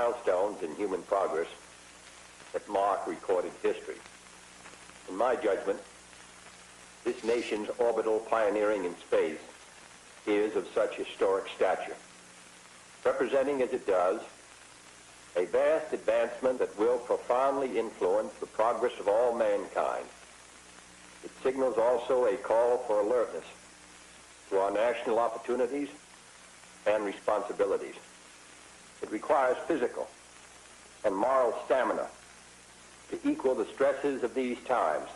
milestones in human progress that mark recorded history. In my judgment, this nation's orbital pioneering in space is of such historic stature, representing as it does a vast advancement that will profoundly influence the progress of all mankind. It signals also a call for alertness to our national opportunities and responsibilities. It requires physical and moral stamina to equal the stresses of these times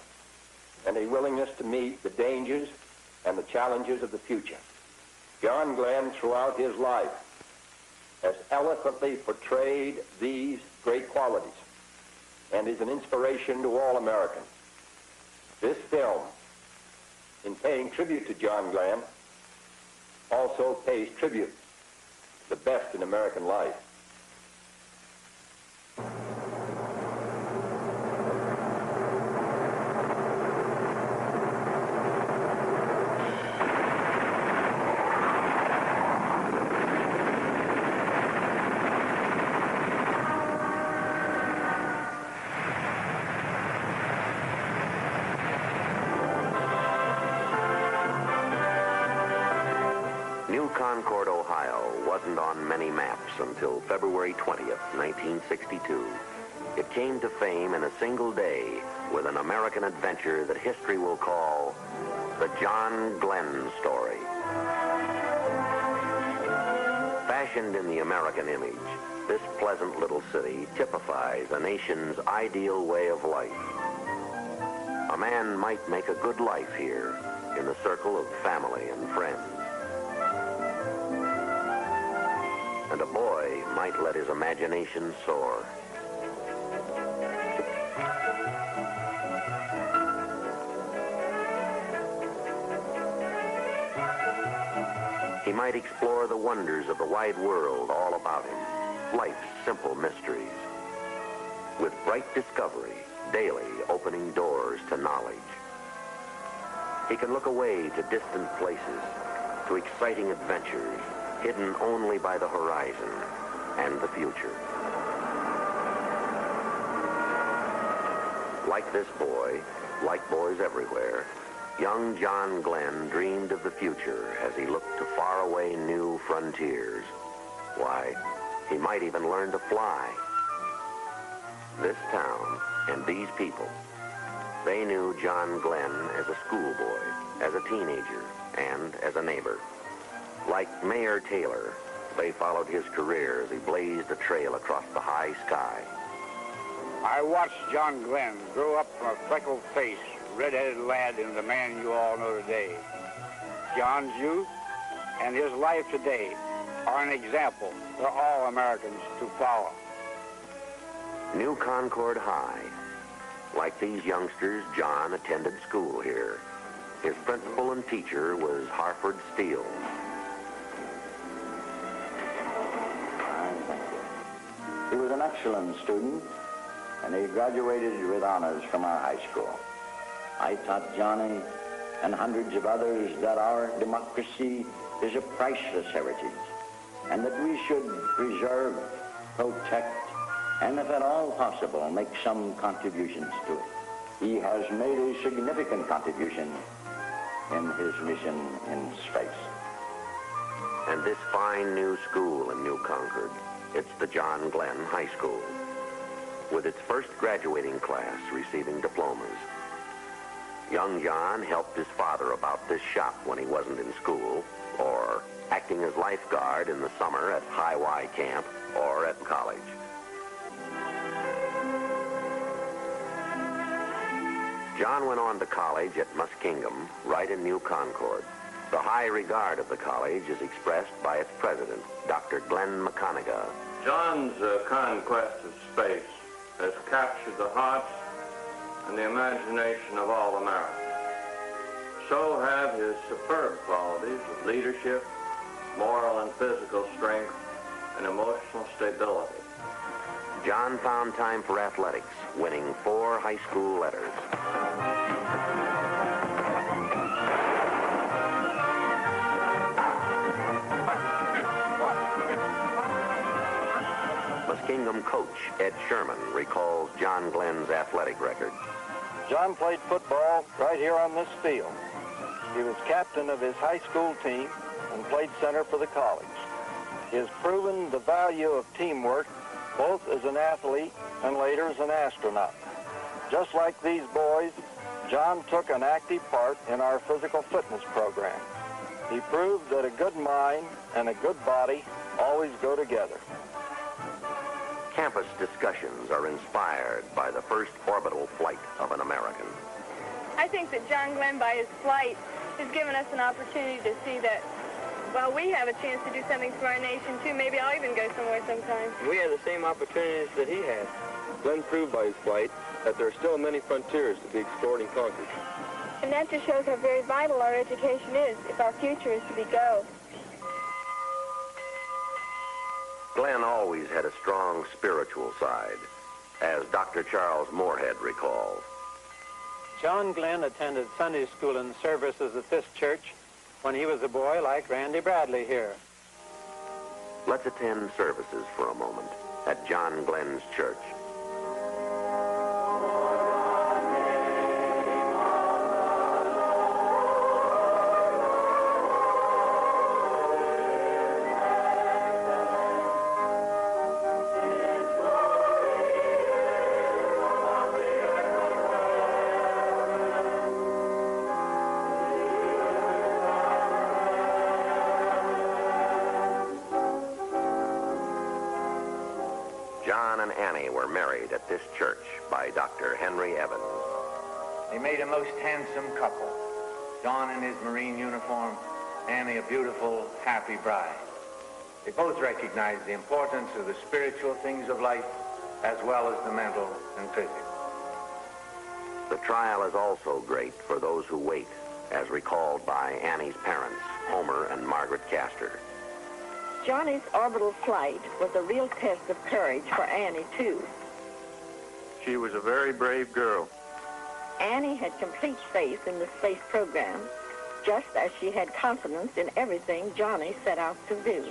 and a willingness to meet the dangers and the challenges of the future. John Glenn, throughout his life, has eloquently portrayed these great qualities and is an inspiration to all Americans. This film, in paying tribute to John Glenn, also pays tribute to the best in American life. Concord, Ohio wasn't on many maps until February 20th, 1962. It came to fame in a single day with an American adventure that history will call the John Glenn story. Fashioned in the American image, this pleasant little city typifies a nation's ideal way of life. A man might make a good life here in the circle of family and friends. And a boy might let his imagination soar. He might explore the wonders of the wide world all about him, life's simple mysteries, with bright discovery daily opening doors to knowledge. He can look away to distant places, to exciting adventures, hidden only by the horizon and the future. Like this boy, like boys everywhere, young John Glenn dreamed of the future as he looked to faraway new frontiers. Why, he might even learn to fly. This town and these people, they knew John Glenn as a schoolboy, as a teenager, and as a neighbor. Like Mayor Taylor, they followed his career as he blazed a trail across the high sky. I watched John Glenn grow up from a freckled-faced, red-headed lad into the man you all know today. John's youth and his life today are an example for all Americans to follow. New Concord High. Like these youngsters, John attended school here. His principal and teacher was Harford Steele. He was an excellent student, and he graduated with honors from our high school. I taught Johnny and hundreds of others that our democracy is a priceless heritage, and that we should preserve, protect, and if at all possible, make some contributions to it. He has made a significant contribution in his mission in space. And this fine new school in New Concord, it's the John Glenn High School, with its first graduating class receiving diplomas. Young John helped his father about this shop when he wasn't in school, or acting as lifeguard in the summer at High Y Camp or at college. John went on to college at Muskingum, right in New Concord. The high regard of the college is expressed by its president, Dr. Glenn McConaughey. John's conquest of space has captured the hearts and the imagination of all Americans. So have his superb qualities of leadership, moral and physical strength, and emotional stability. John found time for athletics, winning 4 high school letters. Muskingum coach Ed Sherman recalls John Glenn's athletic record. John played football right here on this field. He was captain of his high school team and played center for the college. He has proven the value of teamwork both as an athlete and later as an astronaut. Just like these boys, John took an active part in our physical fitness program. He proved that a good mind and a good body always go together. Campus discussions are inspired by the first orbital flight of an American. I think that John Glenn, by his flight, has given us an opportunity to see that while we have a chance to do something for our nation, too, maybe I'll even go somewhere sometime. We have the same opportunities that he had. Glenn proved by his flight that there are still many frontiers to be explored in Concord. And that just shows how very vital our education is if our future is to be go. Glenn always had a strong spiritual side, as Dr. Charles Moorhead recalls. John Glenn attended Sunday school and services at this church when he was a boy like Randy Bradley here. Let's attend services for a moment at John Glenn's church. John and Annie were married at this church by Dr. Henry Evans. They made a most handsome couple. John in his Marine uniform, Annie a beautiful, happy bride. They both recognized the importance of the spiritual things of life as well as the mental and physical. The trial is also great for those who wait, as recalled by Annie's parents, Homer and Margaret Castor. Johnny's orbital flight was a real test of courage for Annie, too. She was a very brave girl. Annie had complete faith in the space program, just as she had confidence in everything Johnny set out to do.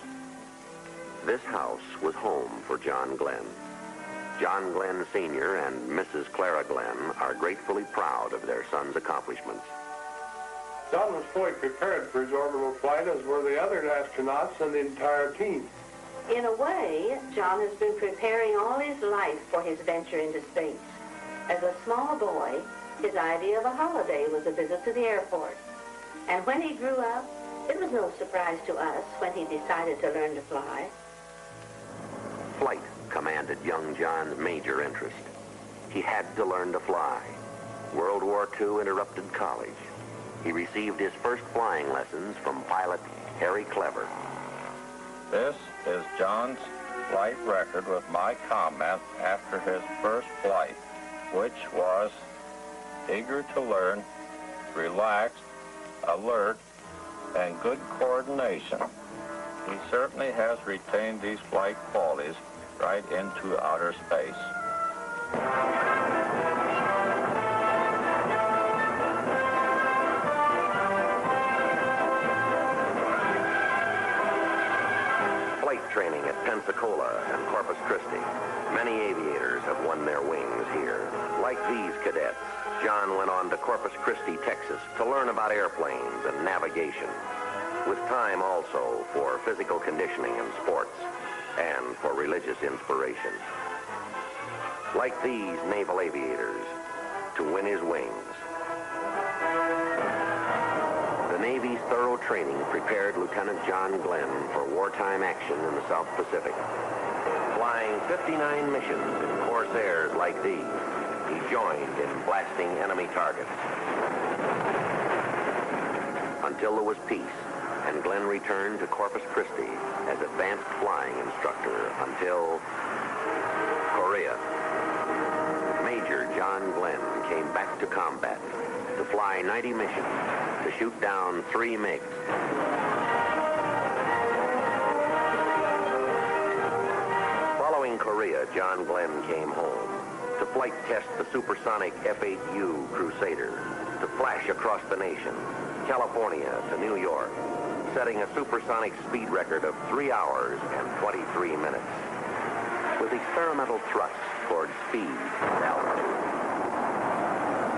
This house was home for John Glenn. John Glenn Sr. and Mrs. Clara Glenn are gratefully proud of their son's accomplishments. John was fully prepared for his orbital flight, as were the other astronauts and the entire team. In a way, John has been preparing all his life for his venture into space. As a small boy, his idea of a holiday was a visit to the airport. And when he grew up, it was no surprise to us when he decided to learn to fly. Flight commanded young John's major interest. He had to learn to fly. World War II interrupted college. He received his first flying lessons from pilot Harry Clever. This is John's flight record with my comment after his first flight, which was eager to learn, relaxed, alert, and good coordination. He certainly has retained these flight qualities right into outer space. Training at Pensacola and Corpus Christi. Many aviators have won their wings here. Like these cadets, John went on to Corpus Christi, Texas to learn about airplanes and navigation, with time also for physical conditioning and sports, and for religious inspiration. Like these naval aviators, to win his wings. The Navy's thorough training prepared Lieutenant John Glenn for wartime action in the South Pacific. Flying 59 missions in Corsairs like these, he joined in blasting enemy targets. Until there was peace, and Glenn returned to Corpus Christi as advanced flying instructor until Korea. Major John Glenn came back to combat to fly 90 missions, to shoot down 3 MiGs. Following Korea, John Glenn came home to flight test the supersonic F-8U Crusader, to flash across the nation, California to New York, setting a supersonic speed record of 3 hours and 23 minutes. was experimental thrust toward speed and altitude.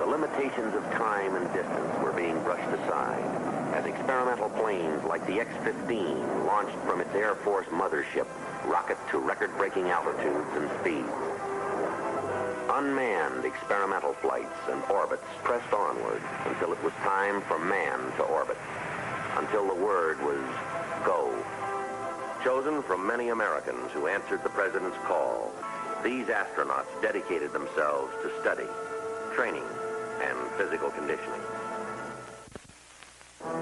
The limitations of time and distance were being brushed aside as experimental planes like the X-15 launched from its Air Force mothership rocket to record-breaking altitudes and speeds. Unmanned experimental flights and orbits pressed onward until it was time for man to orbit, until the word was go. Chosen from many Americans who answered the president's call, these astronauts dedicated themselves to study, training, and physical conditioning.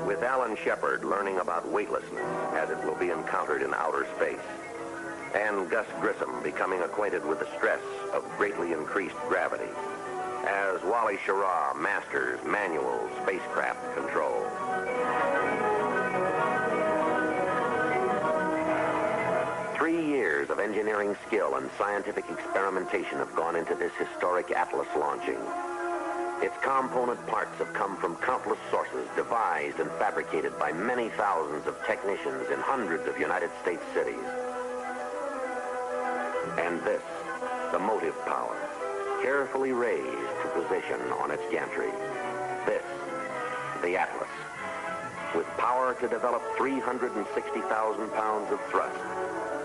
With Alan Shepard learning about weightlessness as it will be encountered in outer space, and Gus Grissom becoming acquainted with the stress of greatly increased gravity, as Wally Schirra masters manual spacecraft control. Years of engineering skill and scientific experimentation have gone into this historic Atlas launching. Its component parts have come from countless sources, devised and fabricated by many thousands of technicians in hundreds of United States cities. And this, the motive power, carefully raised to position on its gantry. This, the Atlas, with power to develop 360,000 pounds of thrust,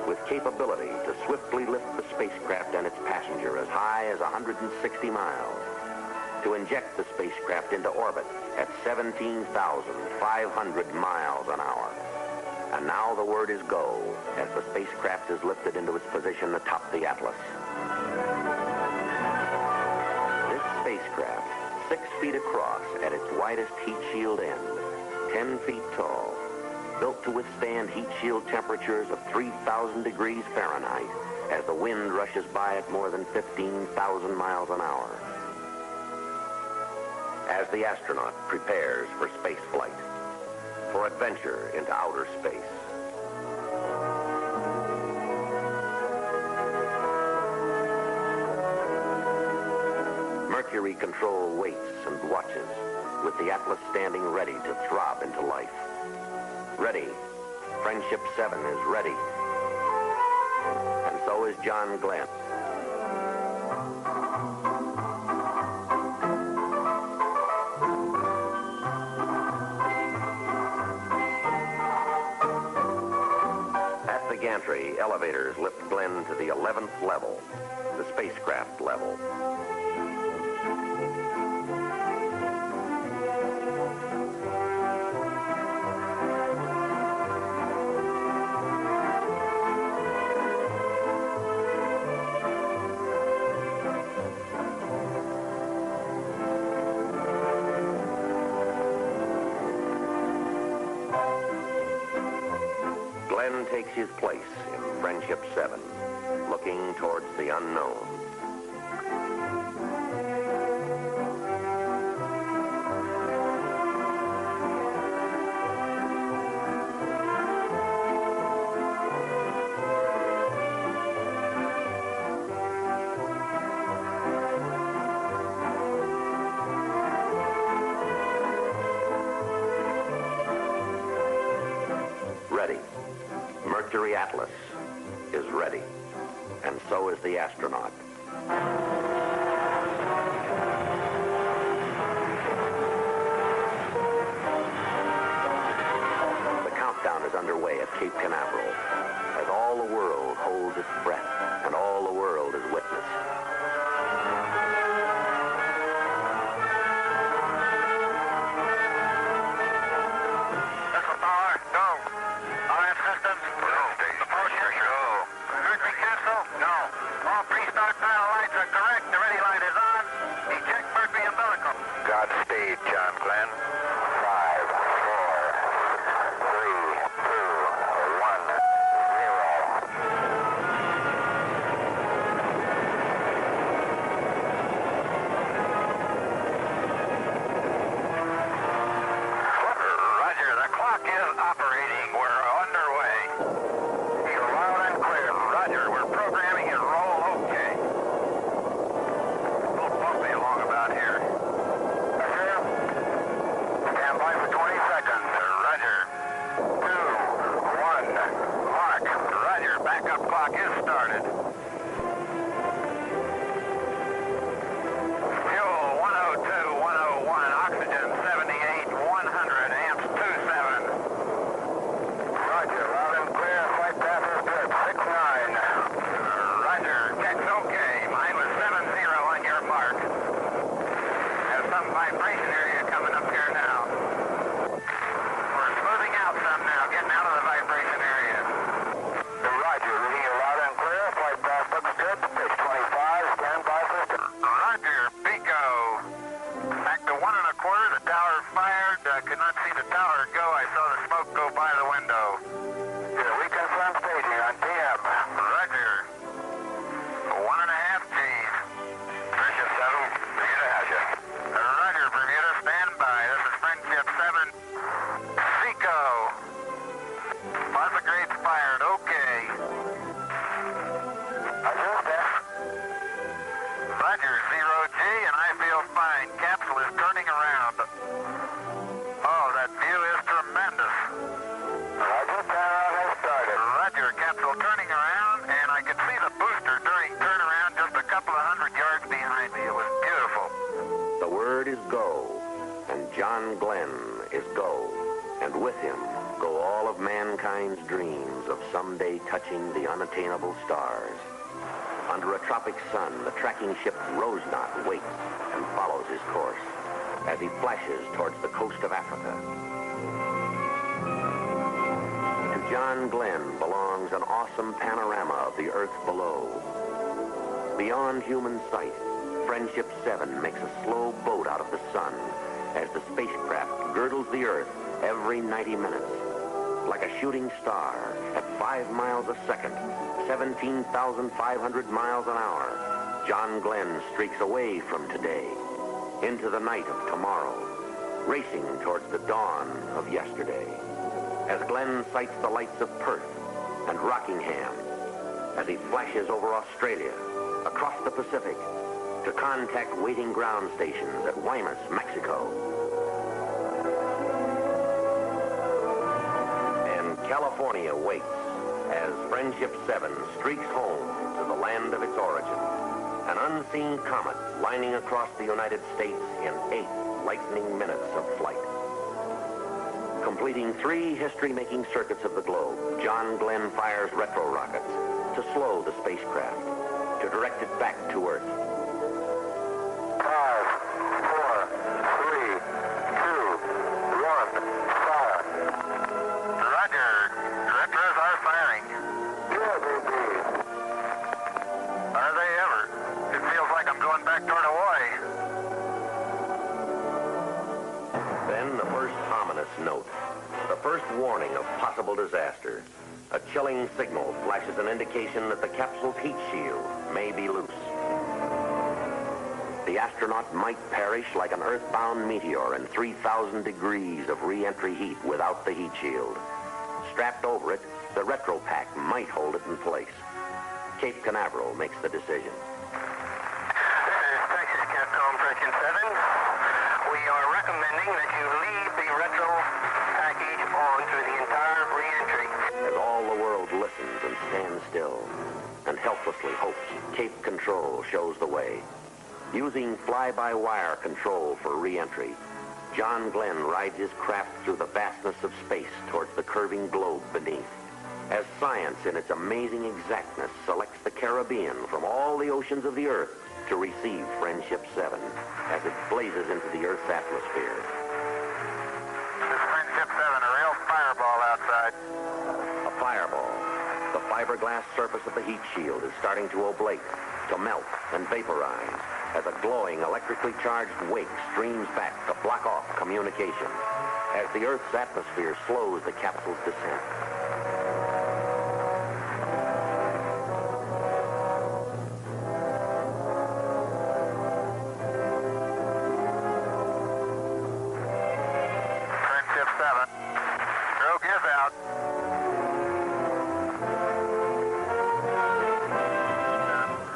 with capability to swiftly lift the spacecraft and its passenger as high as 160 miles, to inject the spacecraft into orbit at 17,500 miles an hour. And now the word is go as the spacecraft is lifted into its position atop the Atlas. This spacecraft, 6 feet across at its widest heat shield end, 10 feet tall, built to withstand heat shield temperatures of 3,000 degrees Fahrenheit as the wind rushes by at more than 15,000 miles an hour. As the astronaut prepares for space flight, for adventure into outer space. Mercury control waits and watches, with the Atlas standing ready to throb into life. Ready. Friendship 7 is ready. And so is John Glenn. At the gantry, elevators lift Glenn to the 11th level, the spacecraft level. Glenn takes his place in Friendship 7, looking towards the unknown. Ready. Mercury Atlas is ready, and so is the astronaut. The countdown is underway at Cape Canaveral, as all the world holds its breath, and all the world is witness. Godspeed, John Glenn. 5, 4, 3, 2, 1. some vibration area coming up here now. We're smoothing out some now, getting out of the vibration area. Roger, reading you loud and clear. Flight path looks good. Pitch 25, stand by for... Roger, Pico. Back to 1 1/4, the tower fired. Could not see the tower go. I saw the smoke go by the window. Yeah, we confirm staging on TM. Roger. 1 1/2 Gs. Friendship 7, Bermuda has you. Roger, Bermuda, stand by. This is Friendship 7. Pico. Positive grades fired, okay. Roger, Steph. Roger, 0G, and I feel fine. Capsule is turning around. Oh, that view is tremendous. Roger, turnaround has started. Roger, capsule turning around, and I could see the booster during turnaround just a couple of 100 yards behind me. It was beautiful. The word is go, and John Glenn is go, and with him go all of mankind's dreams of someday touching the unattainable stars. Under a tropic sun, the tracking ship Rosenot waits and follows his course as he flashes towards the coast of Africa. To John Glenn belongs an awesome panorama of the earth below. Beyond human sight, Friendship 7 makes a slow boat out of the sun as the spacecraft girdles the earth every 90 minutes. Like a shooting star at 5 miles a second, 17,500 miles an hour, John Glenn streaks away from today into the night of tomorrow, racing towards the dawn of yesterday. As Glenn sights the lights of Perth and Rockingham, as he flashes over Australia, across the Pacific, to contact waiting ground stations at Guaymas, Mexico. And California waits as Friendship 7 streaks home to the land of its origin. An unseen comet lining across the United States in 8 lightning minutes of flight. Completing 3 history-making circuits of the globe, John Glenn fires retro rockets to slow the spacecraft, to direct it back to Earth. 5, 4, 3, 2, 1, fire. Roger. Retros are firing. Yeah, baby. Are they ever? It feels like I'm going back toward Hawaii. Then the first ominous note, the first warning of possible disaster. A chilling signal flashes an indication that the capsule's heat shield may be loose. The astronaut might perish like an earthbound meteor in 3,000 degrees of re-entry heat without the heat shield. Strapped over it, the retro pack might hold it in place. Cape Canaveral makes the decision. This is Texas Capcom Friendship 7. We are recommending that you leave the retro package on through the entire re-entry. As all the world listens and stands still and helplessly hopes, Cape Control shows the way. Using fly-by-wire control for re-entry, John Glenn rides his craft through the vastness of space towards the curving globe beneath. As science in its amazing exactness selects the Caribbean from all the oceans of the Earth to receive Friendship 7 as it blazes into the Earth's atmosphere. This is Friendship 7, a real fireball outside. A fireball. The fiberglass surface of the heat shield is starting to oblate, to melt and vaporize, as a glowing electrically charged wake streams back to block off communication, as the Earth's atmosphere slows the capsule's descent. Friendship 7. Stroke is out.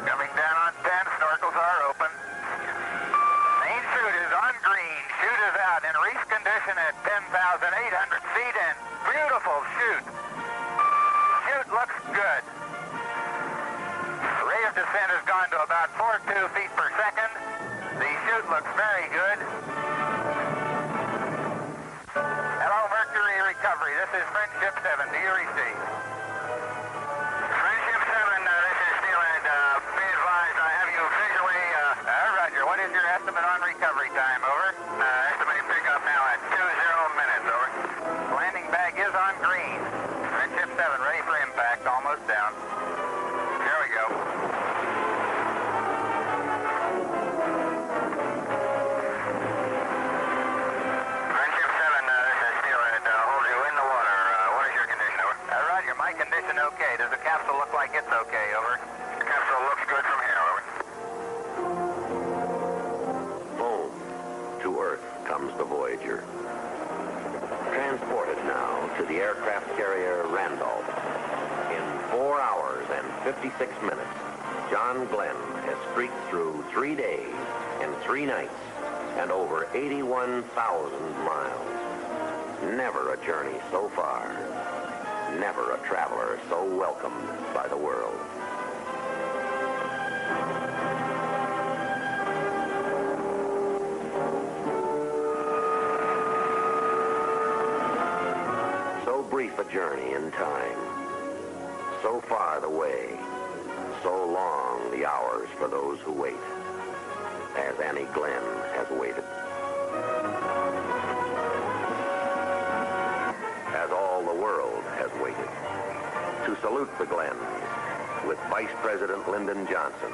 Coming down on 10, snorkels are open. Main chute is on green. Chute is out in reef condition at 10,800 feet and beautiful chute. Chute looks good. Rate of descent has gone to about 4.2 feet per second. The chute looks very good. Hello, Mercury Recovery. This is Friendship 7. Do you receive? Friendship 7, this is Steelhead. Be advised, I have you visually... Roger. What is your estimate on recovery time? Over. comes the Voyager. Transported now to the aircraft carrier Randolph. In 4 hours and 56 minutes, John Glenn has streaked through 3 days and 3 nights and over 81,000 miles. Never a journey so far. Never a traveler so welcomed by the world. So brief a journey in time. So far the way. So long the hours for those who wait. As Annie Glenn has waited. As all the world has waited. To salute the Glens with Vice President Lyndon Johnson.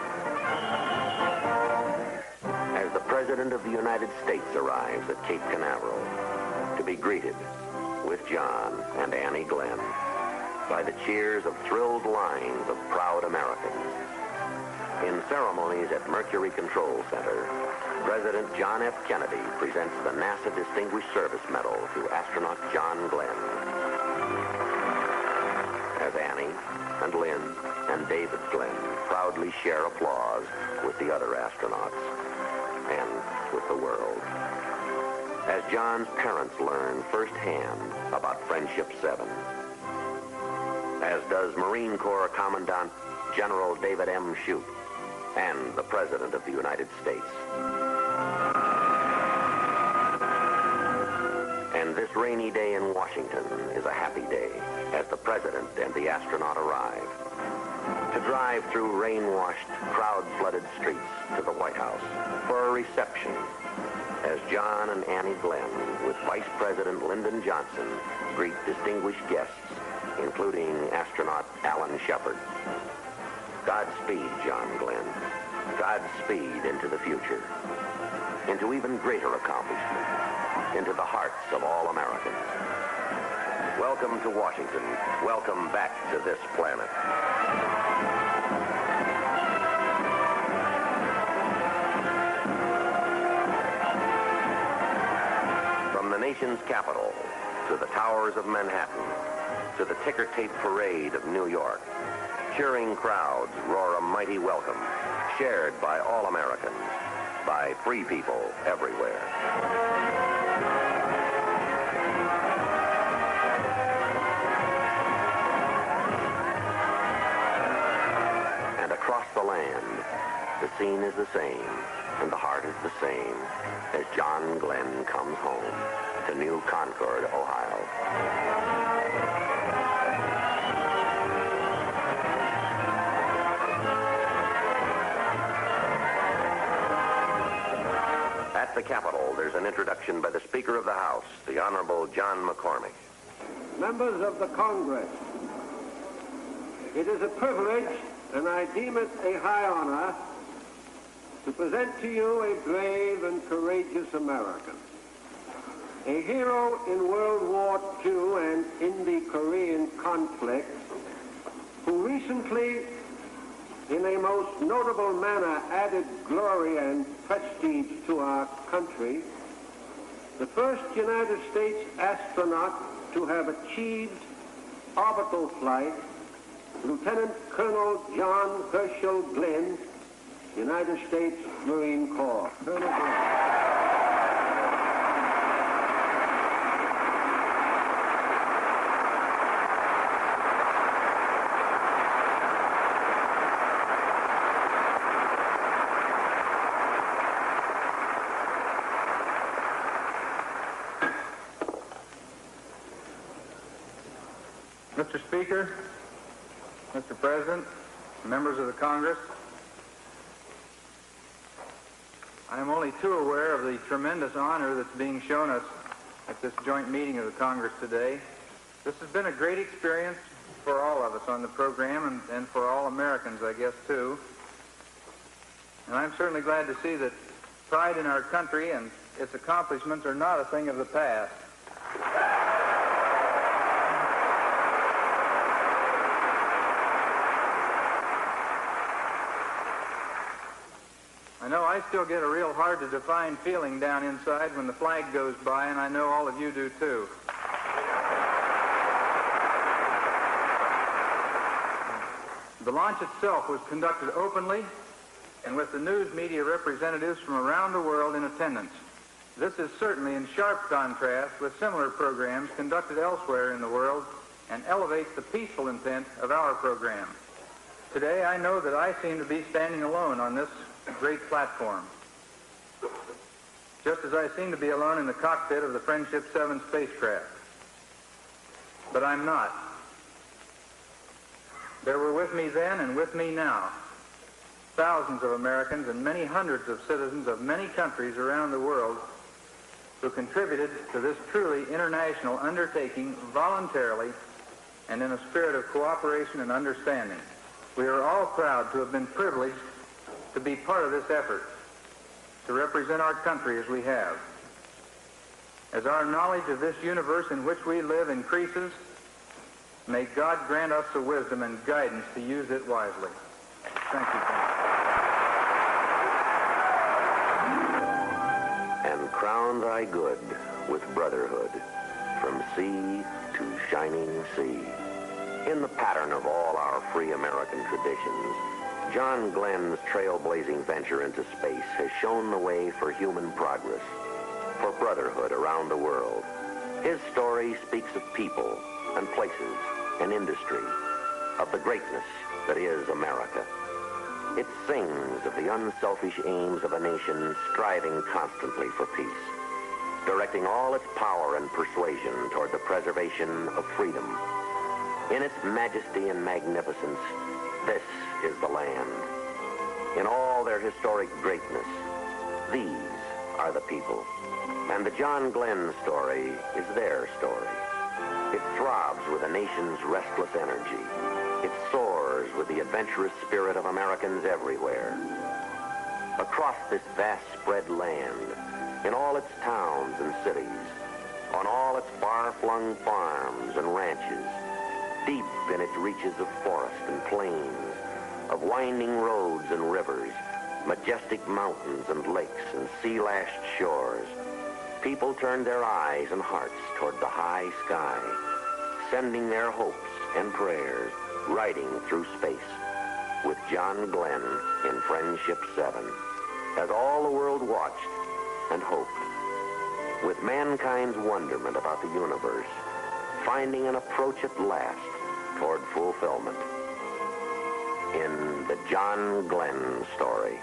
As the President of the United States arrives at Cape Canaveral to be greeted with John and Annie Glenn by the cheers of thrilled lines of proud Americans. In ceremonies at Mercury Control Center, President John F. Kennedy presents the NASA Distinguished Service Medal to astronaut John Glenn. As Annie and Lynn and David Glenn proudly share applause with the other astronauts and with the world. As John's parents learn firsthand about Friendship 7. As does Marine Corps Commandant General David M. Shoup and the President of the United States. And this rainy day in Washington is a happy day as the President and the astronaut arrive to drive through rain-washed, crowd-flooded streets to the White House for a reception as John and Annie Glenn with Vice President Lyndon Johnson greet distinguished guests, including astronaut Alan Shepard. Godspeed, John Glenn. Godspeed into the future. Into even greater accomplishment. Into the hearts of all Americans. Welcome to Washington. Welcome back to this planet. From the nation's capital to the towers of Manhattan to the ticker tape parade of New York, cheering crowds roar a mighty welcome, shared by all Americans, by free people everywhere. And across the land, the scene is the same, and the heart is the same, as John Glenn comes home to New Concord, Ohio. At the Capitol, there's an introduction by the Speaker of the House, the Honorable John McCormick. Members of the Congress, it is a privilege, and I deem it a high honor, to present to you a brave and courageous American. A hero in World War II and in the Korean conflict, who recently, in a most notable manner, added glory and prestige to our country, the first United States astronaut to have achieved orbital flight, Lieutenant Colonel John Herschel Glenn, United States Marine Corps. Colonel Glenn. Mr. Speaker, Mr. President, members of the Congress, I am only too aware of the tremendous honor that's being shown us at this joint meeting of the Congress today. This has been a great experience for all of us on the program and for all Americans, I guess, too. And I'm certainly glad to see that pride in our country and its accomplishments are not a thing of the past. I know I still get a real hard-to-define feeling down inside when the flag goes by, and I know all of you do too. The launch itself was conducted openly and with the news media representatives from around the world in attendance. This is certainly in sharp contrast with similar programs conducted elsewhere in the world and elevates the peaceful intent of our program. Today, I know that I seem to be standing alone on this great platform, just as I seem to be alone in the cockpit of the Friendship 7 spacecraft. But I'm not. There were with me then and with me now thousands of Americans and many hundreds of citizens of many countries around the world who contributed to this truly international undertaking voluntarily and in a spirit of cooperation and understanding. We are all proud to have been privileged to be part of this effort, to represent our country as we have. As our knowledge of this universe in which we live increases, may God grant us the wisdom and guidance to use it wisely. Thank you. And crown thy good with brotherhood, from sea to shining sea. In the pattern of all our free American traditions, John Glenn's trailblazing venture into space has shown the way for human progress, for brotherhood around the world. His story speaks of people and places and industry, of the greatness that is America. It sings of the unselfish aims of a nation striving constantly for peace, directing all its power and persuasion toward the preservation of freedom. In its majesty and magnificence, this is the land. In all their historic greatness, these are the people. And the John Glenn story is their story. It throbs with a nation's restless energy. It soars with the adventurous spirit of Americans everywhere. Across this vast spread land, in all its towns and cities, on all its far-flung farms and ranches, deep in its reaches of forest and plains, of winding roads and rivers, majestic mountains and lakes and sea-lashed shores, people turned their eyes and hearts toward the high sky, sending their hopes and prayers, riding through space with John Glenn in Friendship 7, as all the world watched and hoped, with mankind's wonderment about the universe, finding an approach at last toward fulfillment. In the John Glenn story.